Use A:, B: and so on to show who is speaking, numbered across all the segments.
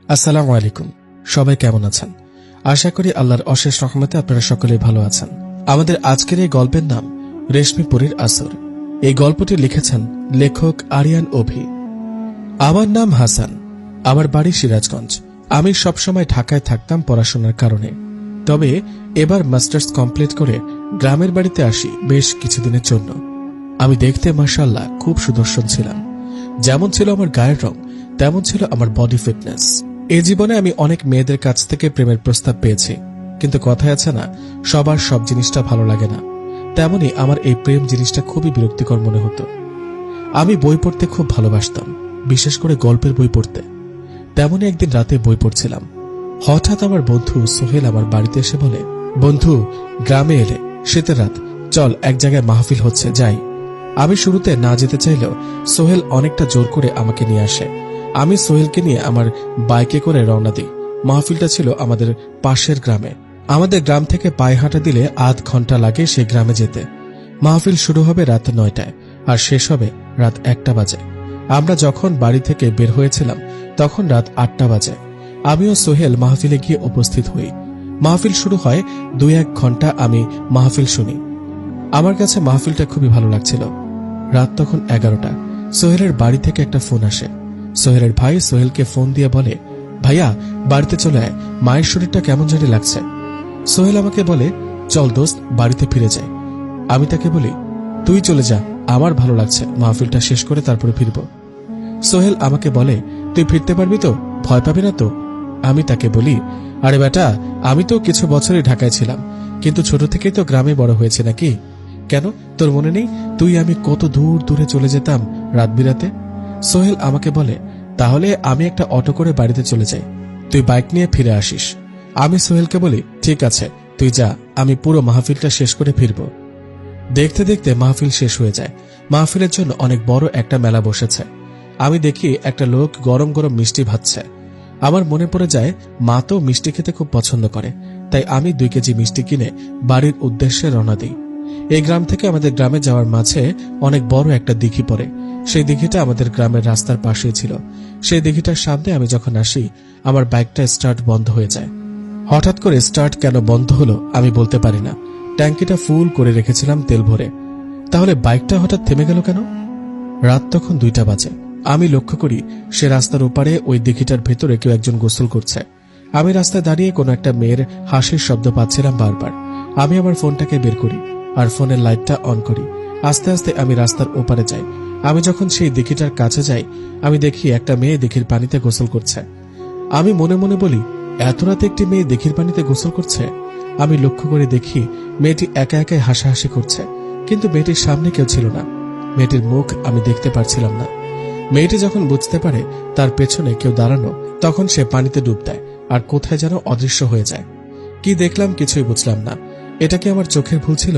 A: আসসালামু আলাইকুম। সবাই কেমন আছেন? আশা করি আল্লাহর অশেষ রহমতে আপনারা সকলেই ভালো আছেন। আমাদের আজকের এই গল্পের নাম রেশমিপুরীর আসর। এই গল্পটি লিখেছেন লেখক আরিয়ান অভি। আমার নাম হাসান, আমার বাড়ি সিরাজগঞ্জ। আমি সবসময় ঢাকায় থাকতাম পড়াশোনার কারণে। তবে এবার মাস্টার্স কমপ্লিট করে গ্রামের বাড়িতে আসি বেশ কিছুদিনের জন্য। আমি দেখতে মাশাআল্লাহ খুব সুদর্শন ছিলাম। যেমন ছিল আমার গায়ের রং, তেমন ছিল আমার বডি ফিটনেস। এই জীবনে আমি অনেক মেয়েদের কাছ থেকে প্রেমের প্রস্তাব পেয়েছি, কিন্তু কথায় আছে না, সবার সব জিনিসটা ভালো লাগে না। তেমনি আমার এই প্রেম জিনিসটা খুবই বিরক্তিকর মনে হতো। আমি বই পড়তে খুব ভালোবাসতাম, বিশেষ করে গল্পের বই পড়তে। তেমনি একদিন রাতে বই পড়ছিলাম, হঠাৎ আমার বন্ধু সোহেল আমার বাড়িতে এসে বলে, বন্ধু গ্রামে এলে, শীতের রাত, চল এক জায়গায় মাহফিল হচ্ছে, যাই। আমি শুরুতে না যেতে চাইলেও সোহেল অনেকটা জোর করে আমাকে নিয়ে আসে। আমি সোহেলকে নিয়ে আমার বাইকে করে রওনা দিই। মাহফিলটা ছিল আমাদের পাশের গ্রামে। আমাদের গ্রাম থেকে পায়ে হাঁটা দিলে আধ ঘন্টা লাগে সেই গ্রামে যেতে। মাহফিল শুরু হবে রাত 9টায় আর শেষ হবে রাত 1টা বাজে। আমরা যখন বাড়ি থেকে বের হয়েছিলাম তখন রাত 8টা বাজে। আমিও সোহেল মাহফিলে গিয়ে উপস্থিত হই। মাহফিল শুরু হয় 2-1 ঘন্টা আমি মাহফিল শুনি। আমার কাছে মাহফিলটা খুবই ভালো লাগছিল। রাত তখন 11টা। সোহেলের বাড়ি থেকে একটা ফোন আসে। সোহেলের ভাই সোহেলকে ফোন দিয়ে বলে, ভাইয়া বাড়িতে চলে আয়, মায়ের শরীরটা কেমন জানি লাগছে। সোহেল আমাকে বলে, চল দোস্ত বাড়িতে ফিরে যাই। আমি তাকে বলি, তুই চলে যা, আমার ভালো লাগছে, মাহফিলটা শেষ করে তারপরে ফিরব। সোহেল আমাকে বলে, তুই ফিরতে পারবি তো, ভয় পাবি না তো? আমি তাকে বলি, আরে বেটা, আমি তো কিছু বছরই ঢাকায় ছিলাম, কিন্তু ছোট থেকেই তো গ্রামে বড় হয়েছে নাকি। কেন তোর মনে নেই তুই আমি কত দূর দূরে চলে যেতাম রাত বিরাতে? সোহেল আমাকে বলে, তাহলে আমি একটা অটো করে বাড়িতে চলে যাই, তুই বাইক নিয়ে ফিরে আসিস। আমি সোহেলকে বলি, ঠিক আছে তুই যা, আমি পুরো মাহফিলটা শেষ করে ফিরব। দেখতে দেখতে মাহফিল শেষ হয়ে যায়। মাহফিলের জন্য অনেক বড় একটা মেলা বসেছে। আমি দেখি একটা লোক গরম গরম মিষ্টি ভাজছে। আমার মনে পড়ে যায় মা তো মিষ্টি খেতে খুব পছন্দ করে, তাই আমি 2 কেজি মিষ্টি কিনে বাড়ির উদ্দেশ্যে রওনা দিই। এই গ্রাম থেকে আমাদের গ্রামে যাওয়ার মাঝে অনেক বড় একটা দিঘি পড়ে। সেই দিঘিটা আমাদের গ্রামের রাস্তার পাশেই ছিল। সেই দিঘিটার সামনে আমি যখন আসি, আমার বাইকটা স্টার্ট বন্ধ হয়ে যায়। হঠাৎ করে স্টার্ট কেন বন্ধ হলো আমি বলতে পারি না। ট্যাঙ্কিটা ফুল করে রেখেছিলাম তেল ভরে, তাহলে বাইকটা হঠাৎ থেমে গেল কেন? রাত তখন 2টা বাজে। আমি লক্ষ্য করি সে রাস্তার ওপারে ওই দিঘিটার ভেতরে কেউ একজন গোসল করছে। আমি রাস্তায় দাঁড়িয়ে কোনো একটা মেয়ের হাসির শব্দ পাচ্ছিলাম বারবার। আমি আমার ফোনটাকে বের করি আর ফোনের লাইটটা অন করি। আস্তে আস্তে আমি রাস্তার ওপারে যাই। আমি যখন সেই দিঘিটার কাছে যাই, আমি দেখি একটা মেয়ে দিঘির পানিতে গোসল করছে। আমি মনে মনে বলি, এত রাতে একটি মেয়ে দিঘির পানিতে গোসল করছে? আমি লক্ষ্য করে দেখি মেয়েটি একা একাই হাসাহাসি করছে, কিন্তু মেয়েটির সামনে কেউ ছিল না। মেয়েটির মুখ আমি দেখতে পারছিলাম না। মেয়েটি যখন বুঝতে পারে তার পেছনে কেউ দাঁড়ানো, তখন সে পানিতে ডুব দেয় আর কোথায় যেন অদৃশ্য হয়ে যায়। কি দেখলাম কিছুই বুঝলাম না। এটা কি আমার চোখের ভুল ছিল?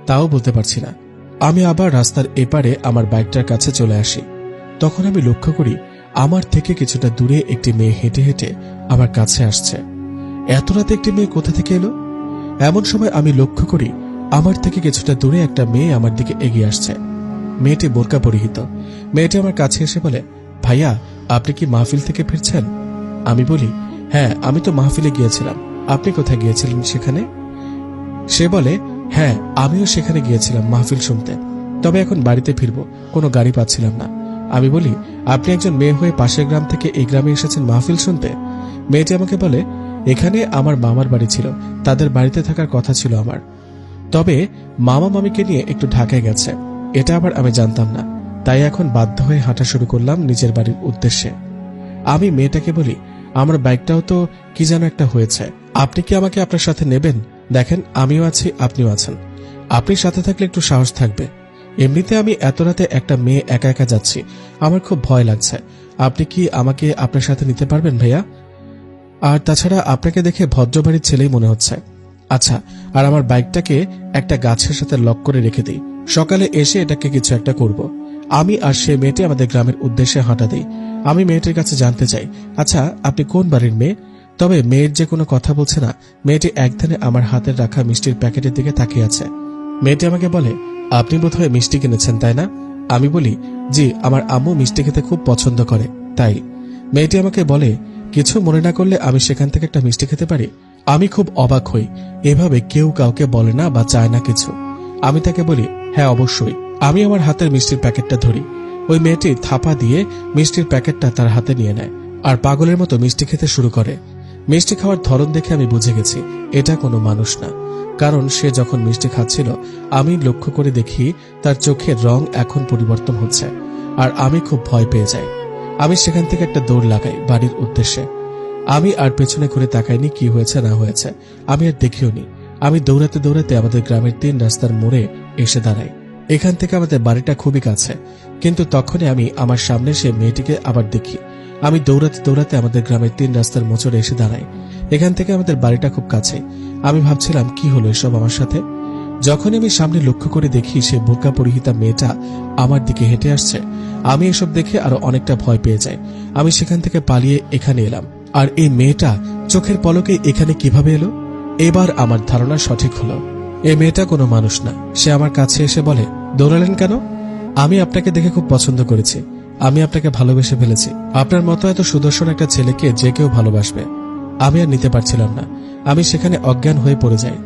A: তাও বলতে পারছি না। আমি আবার রাস্তার এপারে আমার বাইকটার কাছে চলে আসি। তখন আমি লক্ষ্য করি আমার থেকে কিছুটা দূরে একটি মেয়ে হেঁটে হেঁটে আমার কাছে আসছে। এত রাতে একটি মেয়ে কোথা থেকে এলো? এমন সময় আমি লক্ষ্য করি আমার থেকে কিছুটা দূরে একটা মেয়ে আমার দিকে এগিয়ে আসছে। মেয়েটি বোরকা পরিহিত। মেয়েটি আমার কাছে এসে বলে, ভাইয়া আপনি কি মাহফিল থেকে ফিরছেন? আমি বলি, হ্যাঁ আমি তো মাহফিলে গিয়েছিলাম। আপনি কোথায় গিয়েছিলেন সেখানে? সে বলে, হ্যাঁ আমিও সেখানে গিয়েছিলাম মাহফিল শুনতে, তবে এখন বাড়িতে ফিরবো, কোনো গাড়ি পাচ্ছিলাম না। আমি বলি, আপনি একজন মেয়ে হয়ে পাশের গ্রাম থেকে এই গ্রামে এসেছেন মাহফিল শুনতে? মেয়েটি আমাকে বলে, এখানে আমার মামার বাড়ি ছিল, তাদের বাড়িতে থাকার কথা ছিল আমার, তবে মামা মামিকে নিয়ে একটু ঢাকায় গেছে। এটা আবার আমি জানতাম না, তাই এখন বাধ্য হয়ে হাঁটা শুরু করলাম নিজের বাড়ির উদ্দেশ্যে। আমি মেয়েটাকে বলি, আমার বাইকটাও তো কি যেন একটা হয়েছে, আপনি কি আমাকে আপনার সাথে নেবেন? দেখেন আমিও আছি, আপনিও আছেন, আপনি সাথে থাকলে একটু সাহস থাকবে। এমনিতে আমি এত রাতে একটা মেয়ে একা একা যাচ্ছি, আমার খুব ভয় লাগছে। আপনি কি আমাকে আপনার সাথে নিতে পারবেন ভাইয়া? আর তাছাড়া আপনাকে দেখে ভদ্রবাড়ির ছেলেই মনে হচ্ছে। আচ্ছা, আর আমার বাইকটাকে একটা গাছের সাথে লক করে রেখে দিই, সকালে এসে এটাকে কিছু একটা করব। আমি আর সে মেয়েটি আমাদের গ্রামের উদ্দেশ্যে হাঁটা দিই। আমি মেয়েটির কাছে জানতে চাই, আচ্ছা আপনি কোন বাড়ির মেয়ে? তবে মেয়ের যে কোনো কথা বলছে না। মেয়েটি একধানে আমার হাতের রাখা মিষ্টির প্যাকেটের দিকে তাকিয়ে আছে। মেয়েটি আমাকে বলে, আপনি বোধহয় মিষ্টি কিনেছেন তাই না? আমি বলি, জি, আমার আম্মু মিষ্টি খেতে খুব পছন্দ করে তাই। মেয়েটি আমাকে বলে, কিছু মনে না করলে আমি সেখান থেকে একটা মিষ্টি খেতে পারি? আমি খুব অবাক হই, এভাবে কেউ কাউকে বলে না বা চায় না কিছু। আমি তাকে বলি, হ্যাঁ অবশ্যই। আমি আমার হাতের মিষ্টির প্যাকেটটা ধরি। ওই মেয়েটি থাপা দিয়ে মিষ্টির প্যাকেটটা তার হাতে নিয়ে নেয় আর পাগলের মতো মিষ্টি খেতে শুরু করে। মিষ্টি খাওয়ার ধরন দেখে আমি বুঝে গেছি এটা কোনো মানুষ না, কারণ সে যখন মিষ্টি খাচ্ছিল আমি লক্ষ্য করে দেখি তার চোখের রং এখন পরিবর্তন হচ্ছে, আর আমি খুব ভয় পেয়ে যাই। আমি সেখান থেকে একটা দৌড় লাগাই বাড়ির উদ্দেশ্যে। আমি আর পেছনে ঘুরে তাকাইনি কি হয়েছে না হয়েছে, আমি আর দেখিওনি। আমি দৌড়াতে দৌড়াতে আমাদের গ্রামের 3 রাস্তার মোড়ে এসে দাঁড়াই। এখান থেকে আমাদের বাড়িটা খুবই কাছে, কিন্তু তখনই আমি আমার সামনে সে মেয়েটিকে আবার দেখি। আমি দৌড়াতে দৌড়াতে আমাদের গ্রামের 3 রাস্তার মোচড়ে এসে দাঁড়াই। এখান থেকে আমাদের বাড়িটা খুব কাছে। আমি ভাবছিলাম কি হলো এসব আমার সাথে। যখন আমি সামনে লক্ষ্য করে দেখি সে বোরকা পরিহিতা মেয়েটা আমার দিকে হেঁটে আসছে, আমি এসব দেখে আরো অনেকটা ভয় পেয়ে যাই। আমি সেখান থেকে পালিয়ে এখানে এলাম। আর এই মেয়েটা চোখের পলকে এখানে কিভাবে এলো? এবার আমার ধারণা সঠিক হলো, এই মেয়েটা কোনো মানুষ না। সে আমার কাছে এসে বলে, দৌড়ালেন কেন? আমি আপনাকে দেখে খুব পছন্দ করেছি, আমি আপনাকে ভালোবেসে ফেলেছি। আপনার মতো এত সুদর্শন একটা ছেলেকে যে কেউ ভালোবাসবে। আমি আর নিতে পারছিলাম না, আমি সেখানে অজ্ঞান হয়ে পড়ে যাই।